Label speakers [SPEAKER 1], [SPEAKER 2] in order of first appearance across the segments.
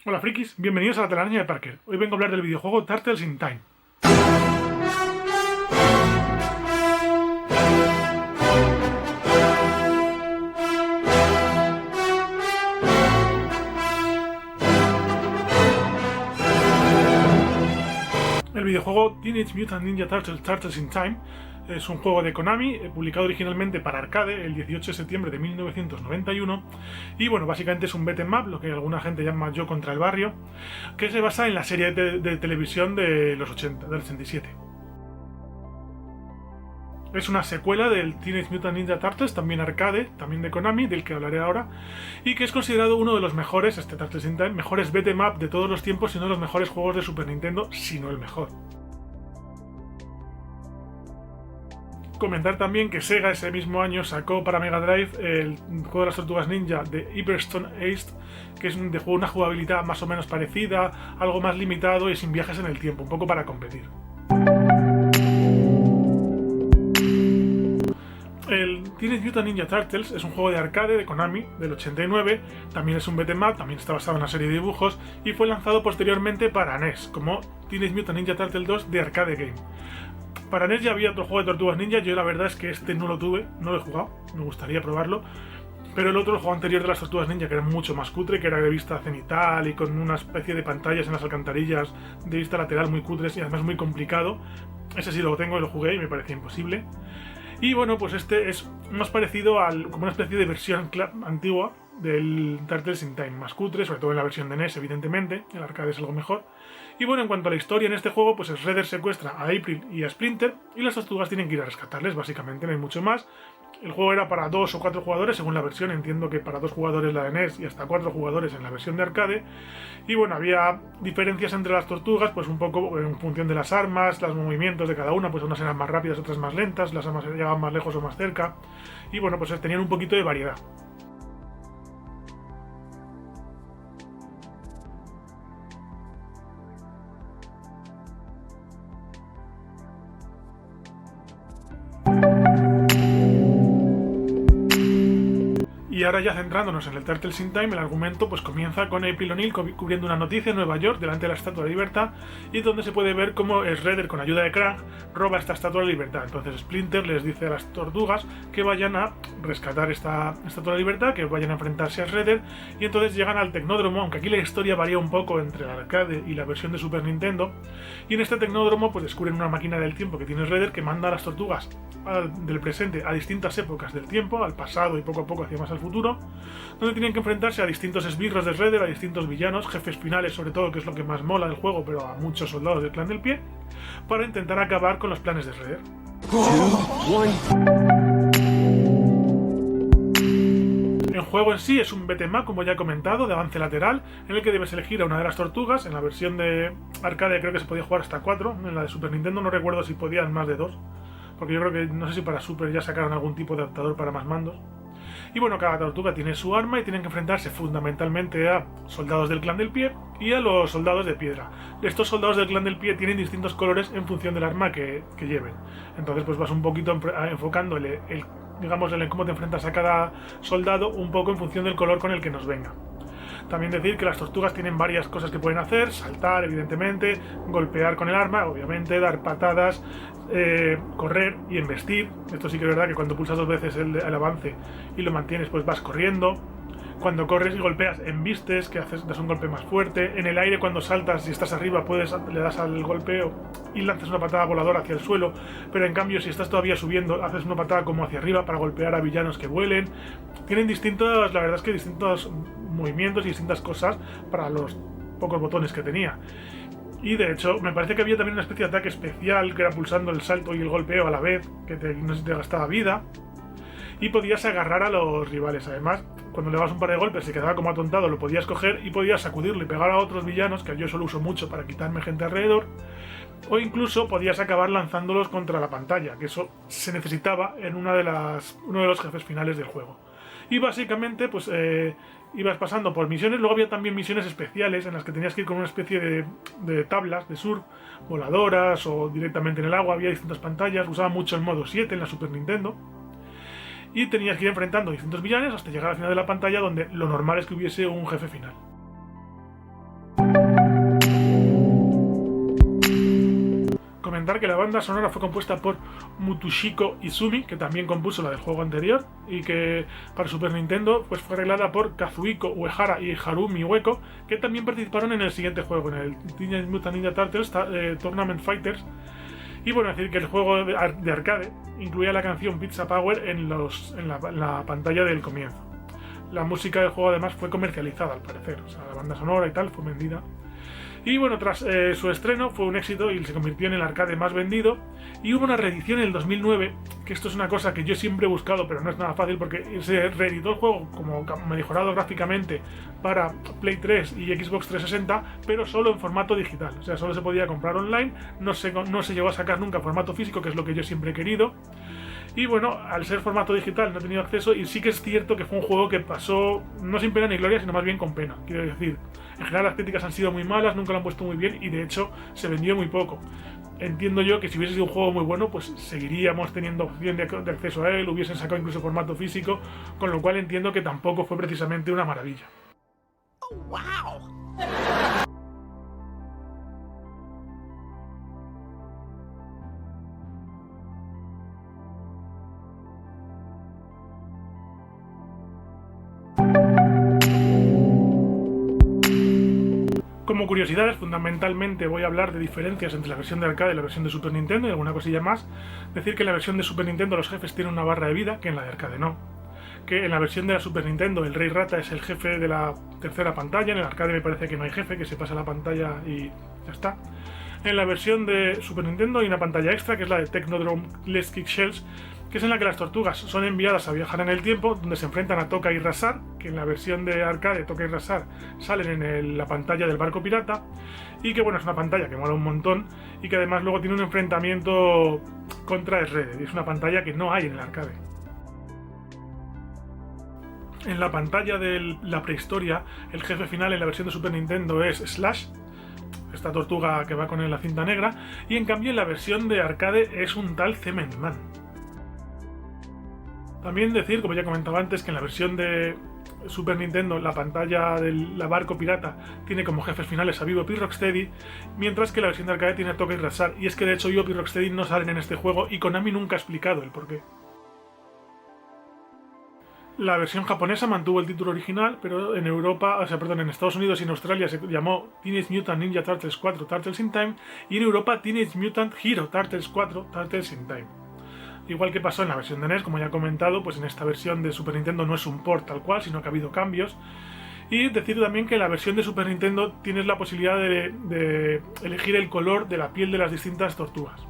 [SPEAKER 1] Hola frikis, bienvenidos a la telaraña de Parker. Hoy vengo a hablar del videojuego Turtles in Time. El videojuego Teenage Mutant Ninja Turtles Turtles in Time es un juego de Konami, publicado originalmente para arcade el 18 de septiembre de 1991 y bueno, básicamente es un beat'em up, lo que alguna gente llama Yo contra el barrio, que se basa en la serie de televisión de los 80, del 87. Es una secuela del Teenage Mutant Ninja Turtles, también arcade, también de Konami, del que hablaré ahora, y que es considerado uno de los mejores, Turtles in Time, mejores beat'em up de todos los tiempos, y uno de los mejores juegos de Super Nintendo, si no el mejor. Comentar también que Sega ese mismo año sacó para Mega Drive el juego de las Tortugas Ninja de Hyperstone Ace, que es de una jugabilidad más o menos parecida, algo más limitado y sin viajes en el tiempo, un poco para competir. El Teenage Mutant Ninja Turtles es un juego de arcade de Konami del 89, también es un beat'em up, también está basado en una serie de dibujos y fue lanzado posteriormente para NES como Teenage Mutant Ninja Turtles 2 de Arcade Game. Para NES ya había otro juego de Tortugas Ninja, yo la verdad es que este no lo tuve, no lo he jugado, me gustaría probarlo, pero el juego anterior de las Tortugas Ninja, que era mucho más cutre, que era de vista cenital y con una especie de pantallas en las alcantarillas de vista lateral muy cutres y además muy complicado, ese sí lo tengo y lo jugué y me parecía imposible. Y bueno, pues este es más parecido como una especie de versión antigua del Turtles in Time, más cutre, sobre todo en la versión de NES, evidentemente, el arcade es algo mejor. Y bueno, en cuanto a la historia en este juego, pues Shredder secuestra a April y a Splinter y las tortugas tienen que ir a rescatarles, básicamente, no hay mucho más. El juego era para 2 o 4 jugadores, según la versión, entiendo que para 2 jugadores la de NES y hasta 4 jugadores en la versión de arcade. Y bueno, había diferencias entre las tortugas, pues un poco en función de las armas, los movimientos de cada una, pues unas eran más rápidas, otras más lentas, las armas llegaban más lejos o más cerca. Y bueno, pues tenían un poquito de variedad. Y ahora ya centrándonos en el Turtles in Time, el argumento pues comienza con April O'Neil cubriendo una noticia en Nueva York delante de la Estatua de Libertad y donde se puede ver cómo Shredder con ayuda de Krang roba esta Estatua de Libertad. Entonces Splinter les dice a las tortugas que vayan a rescatar esta Estatua de Libertad, que vayan a enfrentarse a Shredder y entonces llegan al Tecnódromo, aunque aquí la historia varía un poco entre la arcade y la versión de Super Nintendo, y en este Tecnódromo pues descubren una máquina del tiempo que tiene Shredder que manda a las tortugas del presente a distintas épocas del tiempo, al pasado y poco a poco hacia más al futuro, donde tienen que enfrentarse a distintos esbirros de Shredder, a distintos villanos, jefes finales sobre todo, que es lo que más mola del juego, pero a muchos soldados del Clan del Pie, para intentar acabar con los planes de Shredder. El juego en sí es un beat'em up, como ya he comentado, de avance lateral, en el que debes elegir a una de las tortugas. En la versión de arcade creo que se podía jugar hasta 4, en la de Super Nintendo no recuerdo si podían más de 2, porque yo creo que no sé si para Super ya sacaron algún tipo de adaptador para más mandos. Y bueno, cada tortuga tiene su arma y tienen que enfrentarse fundamentalmente a soldados del Clan del Pie y a los soldados de piedra. Estos soldados del Clan del Pie tienen distintos colores en función del arma que lleven. Entonces pues vas un poquito enfocando digamos, en cómo te enfrentas a cada soldado un poco en función del color con el que nos venga. También decir que las tortugas tienen varias cosas que pueden hacer: saltar, evidentemente, golpear con el arma, obviamente, dar patadas, correr y embestir. Esto sí que es verdad que cuando pulsas 2 veces el avance y lo mantienes, pues vas corriendo. Cuando corres y golpeas, embistes, que das un golpe más fuerte. En el aire, cuando saltas y estás arriba, le das al golpeo y lanzas una patada voladora hacia el suelo. Pero en cambio, si estás todavía subiendo, haces una patada como hacia arriba para golpear a villanos que vuelen. Tienen distintos movimientos y distintas cosas para los pocos botones que tenía. Y de hecho, me parece que había también una especie de ataque especial, que era pulsando el salto y el golpeo a la vez, que no sé si te gastaba vida. Y podías agarrar a los rivales. Además, cuando le dabas un par de golpes y quedaba como atontado, lo podías coger y podías sacudirlo y pegar a otros villanos, que yo solo uso mucho para quitarme gente alrededor. O incluso podías acabar lanzándolos contra la pantalla, que eso se necesitaba en uno de los jefes finales del juego. Y básicamente, pues ibas pasando por misiones. Luego había también misiones especiales en las que tenías que ir con una especie de tablas de surf, voladoras o directamente en el agua. Había distintas pantallas. Usaba mucho el modo 7 en la Super Nintendo. Y tenías que ir enfrentando distintos villanos hasta llegar al final de la pantalla, donde lo normal es que hubiese un jefe final. comentar que la banda sonora fue compuesta por Mutsuhiko Izumi, que también compuso la del juego anterior, y que para Super Nintendo pues fue arreglada por Kazuhiko Uehara y Harumi Ueko, que también participaron en el siguiente juego, en el Teenage Mutant Ninja Turtles Tournament Fighters. Y bueno, decir que el juego de arcade incluía la canción Pizza Power en la pantalla del comienzo. La música del juego además fue comercializada al parecer, o sea, la banda sonora y tal fue vendida. Y bueno, tras su estreno fue un éxito y se convirtió en el arcade más vendido. Y hubo una reedición en el 2009, que esto es una cosa que yo siempre he buscado, pero no es nada fácil porque se reeditó el juego como mejorado gráficamente para Play 3 y Xbox 360, pero solo en formato digital. O sea, solo se podía comprar online, no se llegó a sacar nunca formato físico, que es lo que yo siempre he querido. Y bueno, al ser formato digital no he tenido acceso y sí que es cierto que fue un juego que pasó no sin pena ni gloria, sino más bien con pena. Quiero decir, en general las críticas han sido muy malas, nunca lo han puesto muy bien y de hecho se vendió muy poco. Entiendo yo que si hubiese sido un juego muy bueno, pues seguiríamos teniendo opción de acceso a él, hubiesen sacado incluso formato físico, con lo cual entiendo que tampoco fue precisamente una maravilla. Oh, wow. Como curiosidades, fundamentalmente voy a hablar de diferencias entre la versión de arcade y la versión de Super Nintendo y alguna cosilla más. Decir que en la versión de Super Nintendo los jefes tienen una barra de vida, que en la de arcade no. Que en la versión de la Super Nintendo el Rey Rata es el jefe de la tercera pantalla, en el arcade me parece que no hay jefe, que se pasa la pantalla y ya está. En la versión de Super Nintendo hay una pantalla extra, que es la de Technodrome Let's Kick Shells, que es en la que las tortugas son enviadas a viajar en el tiempo, donde se enfrentan a Tokka y Rasar, que en la versión de arcade Tokka y Rasar salen en la pantalla del barco pirata, y que bueno, es una pantalla que mola un montón, y que además luego tiene un enfrentamiento contra Shredder, y es una pantalla que no hay en el arcade. En la pantalla de la prehistoria, el jefe final en la versión de Super Nintendo es Slash, esta tortuga que va con la cinta negra, y en cambio en la versión de arcade es un tal Cement Man. También decir, como ya comentaba antes, que en la versión de Super Nintendo la pantalla del barco pirata tiene como jefes finales a Bebop y Rocksteady, mientras que la versión de arcade tiene a Tokka y Rasar, y es que de hecho Bebop y Rocksteady no salen en este juego y Konami nunca ha explicado el porqué. La versión japonesa mantuvo el título original, pero en en Estados Unidos y en Australia se llamó Teenage Mutant Ninja Turtles 4 Turtles in Time, y en Europa Teenage Mutant Hero Turtles 4 Turtles in Time. Igual que pasó en la versión de NES, como ya he comentado, pues en esta versión de Super Nintendo no es un port tal cual, sino que ha habido cambios. Y decir también que en la versión de Super Nintendo tienes la posibilidad de elegir el color de la piel de las distintas tortugas.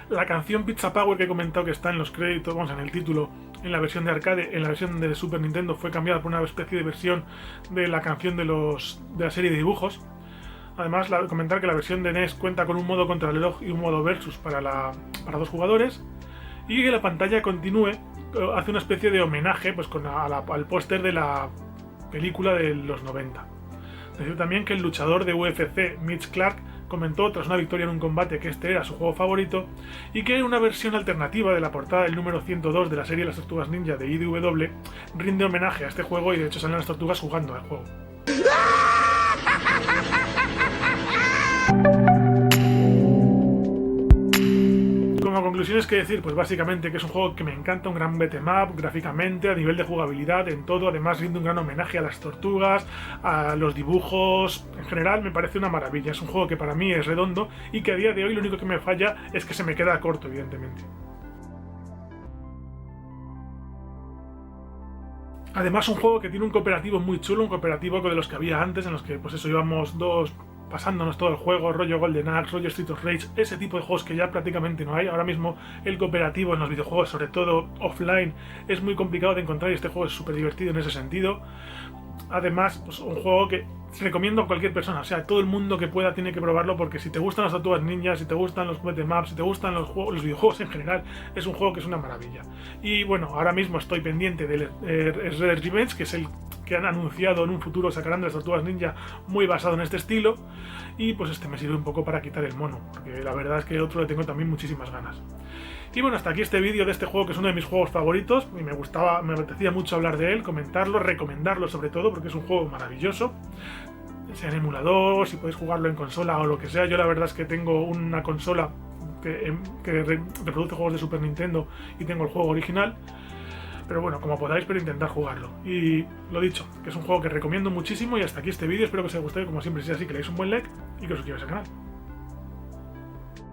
[SPEAKER 1] La canción Pizza Power que he comentado que está en los créditos, en el título, en la versión de arcade, en la versión de Super Nintendo fue cambiada por una especie de versión de la canción de la serie de dibujos. Además, comentar que la versión de NES cuenta con un modo contrarreloj y un modo versus para dos jugadores. Y que la pantalla continúe, hace una especie de homenaje pues, al póster de la película de los 90. Decir también que el luchador de UFC, Mitch Clark, comentó tras una victoria en un combate que este era su juego favorito, y que una versión alternativa de la portada del número 102 de la serie Las Tortugas Ninja de IDW rinde homenaje a este juego y de hecho salen las tortugas jugando al juego. Como conclusiones que decir, pues básicamente que es un juego que me encanta, un gran beat'em up, gráficamente, a nivel de jugabilidad, en todo, además rinde un gran homenaje a las tortugas, a los dibujos, en general me parece una maravilla, es un juego que para mí es redondo y que a día de hoy lo único que me falla es que se me queda corto, evidentemente. Además un juego que tiene un cooperativo muy chulo, un cooperativo de los que había antes, en los que pues eso íbamos dos pasándonos todo el juego, rollo Golden Axe, rollo Street of Rage, ese tipo de juegos que ya prácticamente no hay. Ahora mismo el cooperativo en los videojuegos, sobre todo offline, es muy complicado de encontrar y este juego es súper divertido en ese sentido. Además, pues un juego que recomiendo a cualquier persona, o sea, todo el mundo que pueda tiene que probarlo porque si te gustan las tortugas ninjas, si te gustan los beat'em ups, si te gustan los videojuegos en general, es un juego que es una maravilla. Y bueno, ahora mismo estoy pendiente del Shredder's Revenge, que es el que han anunciado en un futuro sacarán de las tortugas ninja muy basado en este estilo, y pues este me sirve un poco para quitar el mono, porque la verdad es que el otro le tengo también muchísimas ganas. Y bueno, hasta aquí este vídeo de este juego que es uno de mis juegos favoritos y me apetecía mucho hablar de él, comentarlo, recomendarlo sobre todo porque es un juego maravilloso, sea en emulador, si podéis jugarlo en consola o lo que sea. Yo la verdad es que tengo una consola reproduce juegos de Super Nintendo y tengo el juego original. Pero bueno, como podáis, pero intentar jugarlo. Y lo dicho, que es un juego que recomiendo muchísimo. Y hasta aquí este vídeo, espero que os haya gustado. Y como siempre, si es así, que le deis un buen like y que os suscribáis al canal.